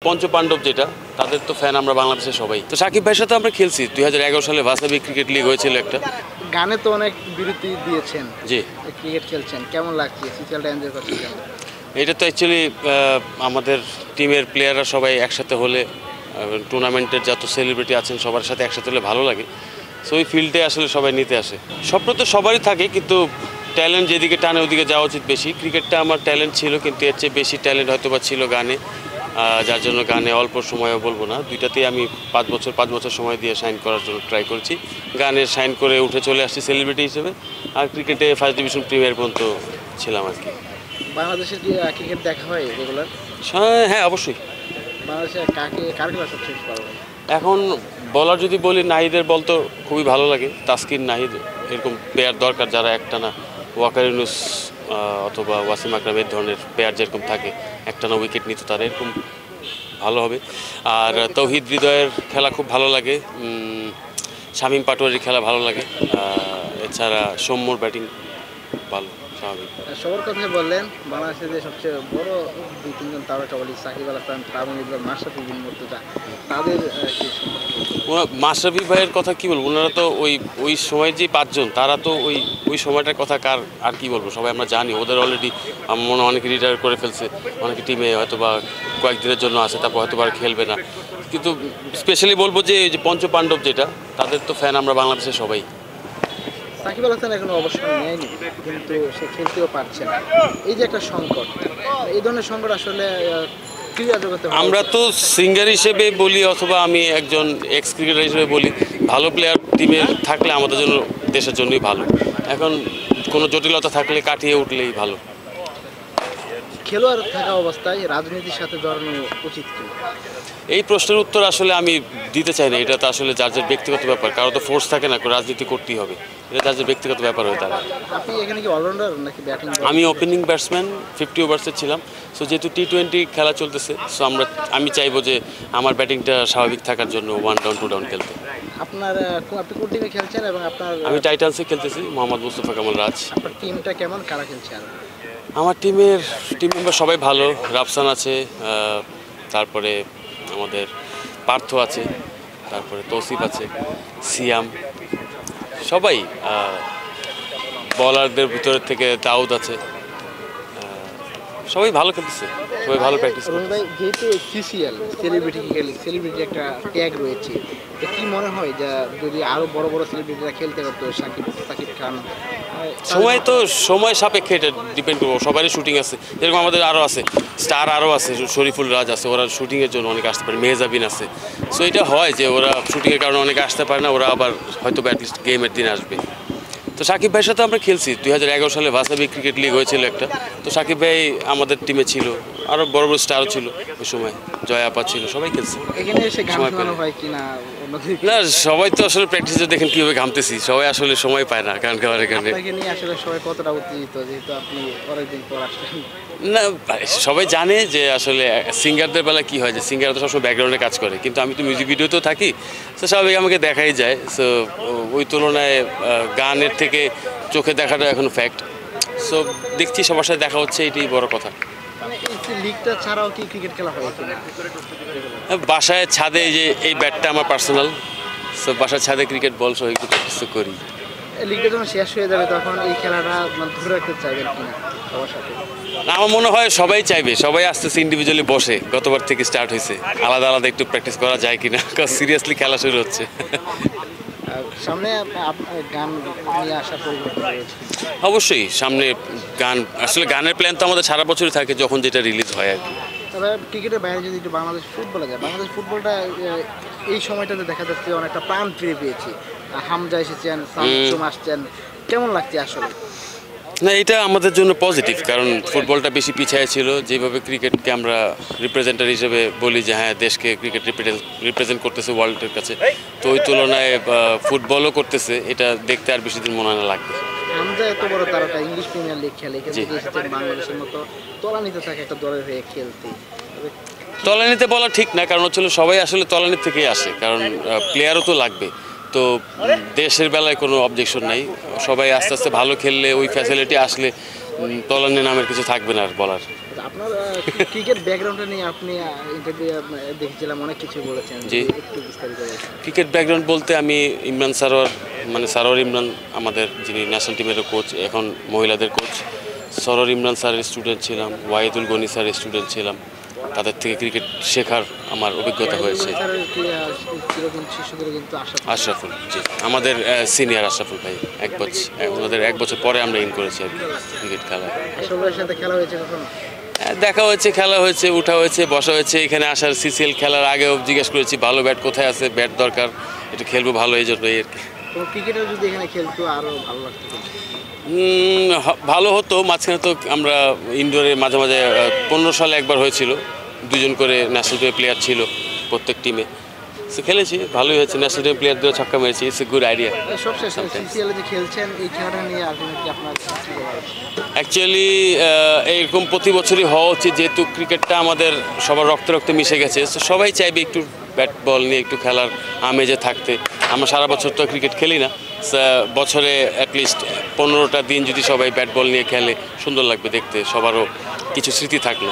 পঞ্চপাণ্ডব যেটা, তাদের তো ফ্যান আমরা বাংলাদেশের সবাই। তো সাকিব ভাইয়ের সাথে আমরা খেলছি 2011 সালে ভাসাবি ক্রিকেট লিগ হয়েছিল একটা। গানে তো অনেক বিরতি দিয়েছেন, জি, ক্রিকেট খেলছেন, কেমন লাগছে? সিরিয়ালটা এনজয় করছেন? এটা তো অ্যাকচুয়ালি আমাদের টিমের প্লেয়াররা সবাই একসাথে হলে, টুর্নামেন্টের যত সেলিব্রিটি আছেন সবার সাথে একসাথে হলে ভালো লাগে। সো ওই ফিল্ডে আসলে সবাই নিতে আসে। স্বপ্ন তো সবারই থাকে, কিন্তু ট্যালেন্ট যেদিকে টানে ওদিকে যাওয়া উচিত বেশি। ক্রিকেটটা আমার ট্যালেন্ট ছিল, কিন্তু এর চেয়ে বেশি ট্যালেন্ট হয়তো বা ছিল গানে, যার জন্য গানে অল্প সময়ও বলবো না, দুইটাতেই আমি 5 বছর সময় দিয়ে সাইন করার জন্য ট্রাই করছি। গানে সাইন করে উঠে চলে আসছি সেলিব্রিটি হিসেবে, আর ক্রিকেটে ফার্স্ট ডিভিশন প্রিমিয়ার পর্যন্ত ছিলাম আর কি। বাংলাদেশের কি ক্রিকেট দেখা হয় রেগুলার? হ্যাঁ, অবশ্যই। বাংলাদেশে কার খেলা সবচেয়ে বেশি ভালো লাগে? এখন বলার যদি বলি, নাহিদের বল তো খুবই ভালো লাগে। তাসকিন, নাহিদ এরকম প্লেয়ার দরকার যারা একটানা, ওয়াকার ইউনুস অথবা ওয়াসিম আকরাম এর ধরনের প্লেয়ার যেরকম থাকে একটানা উইকেট নিত, তারা এরকম ভালো হবে। আর তৌহিদ হৃদয়ের খেলা খুব ভালো লাগে, শামীম পাটোয়ারির খেলা ভালো লাগে, এছাড়া সৌম্যর ব্যাটিং ভালো, স্বাভাবিক। সবার কথাই বললেন, বাংলাদেশের যে সবচেয়ে বড় 2-3 জন তারা কাবালি, সাকিব আল হাসান, তামিম ইকবাল, মাশরাফি বিন মুর্তজা, তাদের মাশরাফি ভাইয়ের কথা কি বলবো, ওনারা তো ওই সময়ের যে 5 জন, তারা তো ওই সময়টার কথা কার আর কি বলবো, সবাই আমরা জানি। ওদের অলরেডি আমার মনে হয় অনেকে রিটায়ার করে ফেলছে, অনেকে টিমে হয়তো বা কয়েকদিনের জন্য আছে, তারপর হয়তো আর খেলবে না। কিন্তু স্পেশালি বলবো যে পঞ্চপাণ্ডব যেটা, তাদের তো ফ্যান আমরা বাংলাদেশের সবাই। সাকিব আল হাসান এখনো অবসর নেয়নি, কিন্তু সে খেলতেও পারছে না। এই যে একটা সংকট, এই ধরনের সংকট আসলে ক্রীড়া জগতে আমরা তো সিঙ্গার হিসেবে বলি, অথবা আমি একজন এক্স ক্রিকেটার হিসেবে বলি, ভালো প্লেয়ার টিমে থাকলে আমাদের জন্য, দেশের জন্যই ভালো। এখন কোনো জটিলতা থাকলে কাটিয়ে উঠলেই ভালো। খেলোয়াড় থাকা অবস্থায় রাজনীতির সাথে জড়ানো উচিত কি? এই প্রশ্নের উত্তর আসলে আমি দিতে চাই না। এটা তো আসলে যার যার ব্যক্তিগত ব্যাপার, কারো তো ফোর্স থাকে না রাজনীতি করতেই হবে, এটা যার যার ব্যক্তিগত ব্যাপার হয়ে দাঁড়ায়। আপনি এখানে কি অলরাউন্ডার নাকি ব্যাটিং? আমি ওপেনিং ব্যাটসম্যান, 50 ওভার্সের ছিলাম। সো যেহেতু T20 খেলা চলতেছে, সো আমি চাইবো যে আমার ব্যাটিংটা স্বাভাবিক থাকার জন্য 1 ডাউন 2 ডাউন খেলতে। আপনি কোন টিমে খেলছেন এবং আমি টাইটান্সে খেলতেছি, মোহাম্মদ মুস্তফা কামাল রাজ। আপনার টিমটা কেমন, কারা খেলছেন? আমার টিম মেম্বার সবাই ভালো। রাফসান আছে, তারপরে আমাদের পার্থ আছে, তারপরে তৌসিফ আছে, সিয়াম, সবাই। বলারদের ভিতর থেকে দাউদ আছে, সবাই ভালো খেলতেছে, সবাই ভালো প্র্যাকটিস করছে। ভাই, যেহেতু সিসিএল সেলিব্রিটি একটা ট্যাগ রয়েছে, তো কি মনে হয় যে যদি আরো বড় বড় সেলিব্রিটিরা খেলতে পারতো, সাকিব খান? সময় সাপেক্ষে এটা ডিপেন্ড করবো। সবারই শুটিং আছে, যেরকম আমাদের আরও আছে, স্টার আরও আছে, শরীফুল রাজ আছে, ওরা শুটিংয়ের জন্য অনেকে আসতে পারে, মেহজাবিন আছে। সো এটা হয় যে ওরা শুটিংয়ের কারণে অনেকে আসতে পারে না, ওরা আবার হয়তো অ্যাটলিস্ট গেমের দিন আসবে। তো সাকিব ভাইয়ের সাথে আমরা খেলছি 2011 সালে ভাসাবি ক্রিকেট লিগ হয়েছিল একটা। তো সাকিব ভাই আমাদের টিমে ছিল, আরও বড় বড় স্টারও ছিল ওই সময়, জয় আপা ছিল, সবাই খেলছে। এখানে এসে গান শোনানো হয় কিনা? না, সবাই তো আসলে প্র্যাকটিসে দেখেন কীভাবে ঘামতেছি, সবাই আসলে সময় পায় না গান গাওয়ার। এখানে আসলে সবাই কতটা উত্তেজিত, যেহেতু আপনি অনেকদিন পর আসলেন? না, সবাই জানে যে আসলে সিঙ্গারদের বেলা কী হয়, যে সিঙ্গার তো সবসময় ব্যাকগ্রাউন্ডে কাজ করে, কিন্তু আমি তো মিউজিক ভিডিওতেও থাকি, তো স্বাভাবিক আমাকে দেখাই যায়। সো ওই তুলনায় গানের থেকে চোখে দেখাটা এখন ফ্যাক্ট। সো দেখছি সবার সাথে দেখা হচ্ছে, এটাই বড় কথা। মানে এই লিগটা ছাড়াও কি ক্রিকেট খেলা হয় কিনা? বাসায় ছাদে এই ব্যাটটা আমার পার্সোনাল, সো বাসার ছাদে ক্রিকেট বল সহ একটু প্র্যাকটিস করি। লিগটা যখন শেষ হয়ে যাবে তখন এই খেলাটা ধরে রাখতে চাইবেন কিনা সবার সাথে? আমার মনে হয় সবাই চাইবে, সবাই আসতেছে ইন্ডিভিজুয়ালি বসে, গতবার থেকে স্টার্ট হয়েছে, আলাদা আলাদা একটু প্র্যাকটিস করা যায় কিনা, কারণ সিরিয়াসলি খেলা শুরু হচ্ছে। সামনে গান নিয়ে আসা পরিবর্তন রয়েছে অবশ্যই, সামনে গান, আসলে গানের প্ল্যান তো আমাদের সারা বছরই থাকে, যখন যেটা রিলিজ হয় আর কি। তবে ক্রিকেটের বাইরে যদি একটু বাংলাদেশ ফুটবলে যায়, বাংলাদেশ ফুটবলটা এই সময়টাতে দেখা যাচ্ছে অনেকটা প্রাণ ফিরে পেয়েছি। হামজা এসেছেন, সামসুম আসছেন, কেমন লাগছে আসলে? না, এটা আমাদের জন্য পজিটিভ, কারণ ফুটবলটা বেশি পিছিয়ে ছিল। যেভাবে ক্রিকেটকে আমরা রিপ্রেজেন্টার হিসেবে বলি যে হ্যাঁ দেশকে ক্রিকেট রিপ্রেজেন্ট করতেছে ওয়ার্ল্ডের কাছে, তো ওই তুলনায় ফুটবলও করতেছে, এটা দেখতে আর বেশি দিন মনে হয় না লাগবে। হামজা এত বড় তারকা, ইংলিশ প্রিমিয়ার লিগ খেলে, কিন্তু এসেছেন বাংলাদেশের মতো তলানিতে থাকে একটা দলের হয়ে খেলতে। তলানিতে বলা ঠিক না, কারণ হচ্ছে সবাই আসলে তলানির থেকেই আসে, কারণ প্লেয়ারও তো লাগবে। তো দেশের বেলায় কোনো অবজেকশন নাই, সবাই আস্তে আস্তে ভালো খেললে, ওই ফ্যাসিলিটি আসলে তলানি নামের কিছু থাকবে না আর বলার। আচ্ছা, আপনার ক্রিকেট ব্যাকগ্রাউন্ডটা নিয়ে আপনি ইন্টারভিউ দেখেছিলাম অনেক কিছু বলেছেন, জি। একটু বিস্তারিত বলুন। ক্রিকেট ব্যাকগ্রাউন্ড বলতে আমি ইমরান সারোয়ার, মানে সারোয়ার ইমরান আমাদের যিনি ন্যাশনাল টিমেরও কোচ, এখন মহিলাদের কোচ, সরোয়ার ইমরান স্যারের স্টুডেন্ট ছিলাম, ওয়াহিদুল গনি স্যারের স্টুডেন্ট ছিলাম। তাদের থেকে ক্রিকেট শেখার আমার অভিজ্ঞতা হয়েছে। স্যারের কি চিরদিন শিশুদের কিন্তু আশা আশরাফুল, জি, আমাদের সিনিয়র আশরাফুল ভাই, ওনাদের 1 বছর পরে আমরা ইন করেছি আর কি ক্রিকেট খেলায়। আশরাফুলের সাথে খেলা হয়েছে কখনো? দেখা হয়েছে, খেলা হয়েছে, উঠা হয়েছে, বসা হয়েছে। এখানে আসার সিসিএল খেলার আগেও জিজ্ঞেস করেছি ভালো ব্যাট কোথায় আছে, ব্যাট দরকার, একটু খেলবো ভালো, এই জন্যই আর কি। কোনো ক্রিকেটার যদি এখানে খেলতো আরও ভালো লাগতো কিন্তু। ভালো হতো। মাঝখানে তো আমরা ইনডোরে মাঝে মাঝে 15 সালে একবার হয়েছিল, 2জন করে ন্যাশনাল টিমের প্লেয়ার ছিল প্রত্যেক টিমে, সে খেলেছি, ভালোই হয়েছে। ন্যাশনাল টিমের প্লেয়ারদের ছক্কা মেরেছি, ইটস এ গুড আইডিয়া। সবশেষ সিসিএল যে খেলছেন এই খেলাটা নিয়ে আলটিমেটলি আপনার কি বলার? অ্যাকচুয়ালি এইরকম প্রতি বছরই হওয়া উচিত, যেহেতু ক্রিকেটটা আমাদের সবার রক্তে রক্তে মিশে গেছে। তো সবাই চাইবে একটু ব্যাট বল নিয়ে একটু খেলার আমেজে থাকতে। আমরা সারা বছর তো ক্রিকেট খেলি না, বছরে অ্যাটলিস্ট 15টা দিন যদি সবাই ব্যাট বল নিয়ে খেলে সুন্দর লাগবে দেখতে, সবারও কিছু স্মৃতি থাকলো।